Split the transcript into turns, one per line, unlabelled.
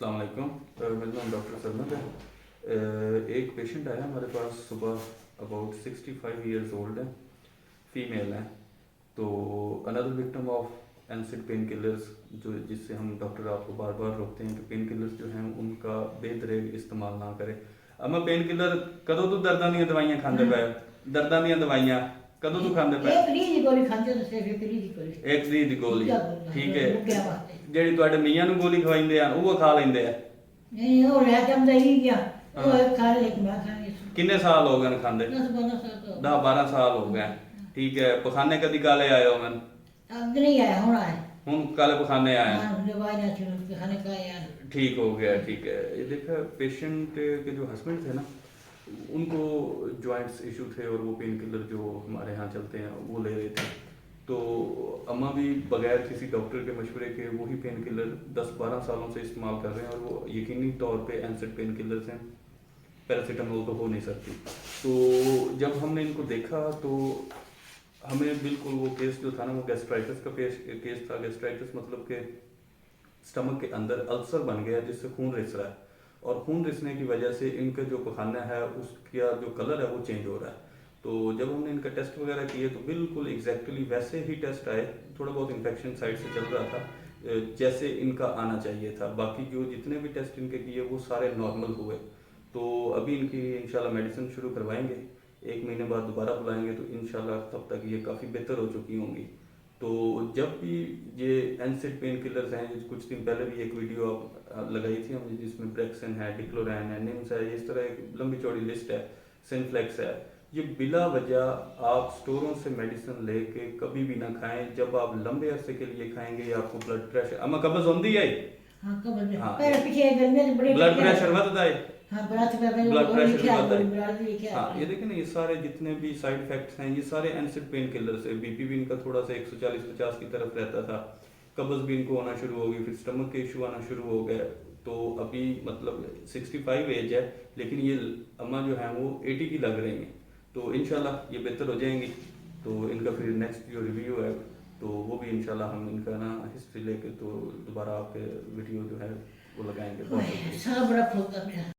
अस्सलाम वालेकुम। मेरा नाम डॉक्टर सरमद है। एक पेशेंट आया हमारे पास सुबह, अबाउट 65 ईयर्स ओल्ड है, फीमेल है। तो another victim of NSAID painkillers, जो जिससे हम डॉक्टर आपको बार बार रोकते हैं कि पेन किलर्स जो हैं उनका बेदरेग इस्तेमाल ना करें। अब मैं पेन किलर कदों तो दर्दां ਦੀਆਂ ਦਵਾਈਆਂ ਖਾਂਦੇ ਪਏ, ਦਰਦਾਂ ਦੀਆਂ ਦਵਾਈਆਂ ਕਦੋਂ ਤੋਂ ਖਾਂਦੇ ਪਏ?
एक री दी गोली खांदे तो सिर्फ एक री दी गोली
ਇੱਕ ਦੀ ਦੀ ਗੋਲੀ,
क्या बोलना
ਠੀਕ
है
ਹੈ।
रुकिया वास्ते
ਜਿਹੜੀ ਤੁਹਾਡੇ ਮੀਆਂ ਨੂੰ ਗੋਲੀ ਖਵਾਈਂਦੇ ਆ ਉਹ ਖਾ ਲੈਂਦੇ ਆ?
नहीं वो रह जमदा ही गया वो
हाँ।
एक खा ले एक मैं खा ले
ਕਿੰਨੇ ਸਾਲ ਹੋ ਗਏ ਨੇ ਖਾਂਦੇ?
10-12 साल तो
10-12 ਸਾਲ ਹੋ ਗਏ। ਠੀਕ ਹੈ। ਪਖਾਨੇ ਕਦੀ ਕਾਲੇ ਆਏ ਹੋ? ਮੈਂ
अब नहीं आया होना है
ਹੁਣ ਕਾਲੇ ਪਖਾਨੇ ਆਏ हैं।
हाँ दवाई ना चलो खाने का यार
ठीक हो गया, ठीक है। ये देखा पेशेंट के जो हस्बैंड थे ना, उनको जॉइंट्स इशू थे और वो पेन किलर जो हमारे यहाँ चलते हैं वो ले रहे थे। तो अम्मा भी बगैर किसी डॉक्टर के मशवरे के वही पेन किलर 10-12 सालों से इस्तेमाल कर रहे हैं और वो यकीनी तौर पे एनसिड पेन किलर्स हैं, पैरासीटामोल तो हो नहीं सकती। तो जब हमने इनको देखा तो हमें बिल्कुल वो केस जो था ना वो गैस्ट्राइटिस का केस था। गैस्ट्राइटिस मतलब कि स्टमक के अंदर अल्सर बन गया जिससे खून रिस रहा है और खून रिसने की वजह से इनका जो पखाना है उसका जो कलर है वो चेंज हो रहा है। तो जब हमने इनका टेस्ट वगैरह किए तो बिल्कुल एग्जैक्टली वैसे ही टेस्ट आए। थोड़ा बहुत इन्फेक्शन साइड से चल रहा था जैसे इनका आना चाहिए था। बाकी जो जितने भी टेस्ट इनके किए वो सारे नॉर्मल हुए। तो अभी इनकी इंशाल्लाह मेडिसिन शुरू करवाएंगे, 1 महीने बाद दोबारा बुलाएंगे तो इंशाल्लाह तब तक ये काफ़ी बेहतर हो चुकी होंगी। तो जब भी ये एनसिड पेन किलर्स हैं, कुछ दिन पहले भी एक वीडियो आप लगाई थी हमने जिसमें ब्रेक्सन है, डिक्लोरैन है, निम्स है, इस तरह एक लंबी चौड़ी लिस्ट है, सिनफ्लेक्स है। ये बिला वजह आप स्टोरों से मेडिसिन लेके कभी भी ना खाएं। जब आप लंबे अरसे के लिए खाएंगे आपको ब्लड प्रेशर अमा कब्ज होंदी है।
हाँ कब
हाँ,
पहले पीछे गर्मी में बड़े
ब्लड प्रेशर बढ़ता है।
हाँ ब्लड प्रेशर
ब्लड प्रेशर भी बढ़ता है।
ब्लड लिखा
हाँ, ये देखिए ना, ये सारे जितने भी साइड इफेक्ट्स हैं ये सारे एनसिड पेन किलर्स है। बीपी भी इनका थोड़ा सा 140-50 की तरफ रहता था, कब्ज भी इनको होना शुरू हो गई, फिर स्टमक के इशू आना शुरू हो गए। तो अभी मतलब 65 एज है लेकिन ये अम्मा जो है वो 80 की लग रही हैं। तो इंशाल्लाह ये बेहतर हो जाएंगी। तो इनका फिर नेक्स्ट जो रिव्यू है तो वो भी इंशाल्लाह हम इनका ना हिस्ट्री लेके तो दोबारा आपके वीडियो जो है वो लगाएंगे। बहुत
सारा बड़ा खोलता मेरा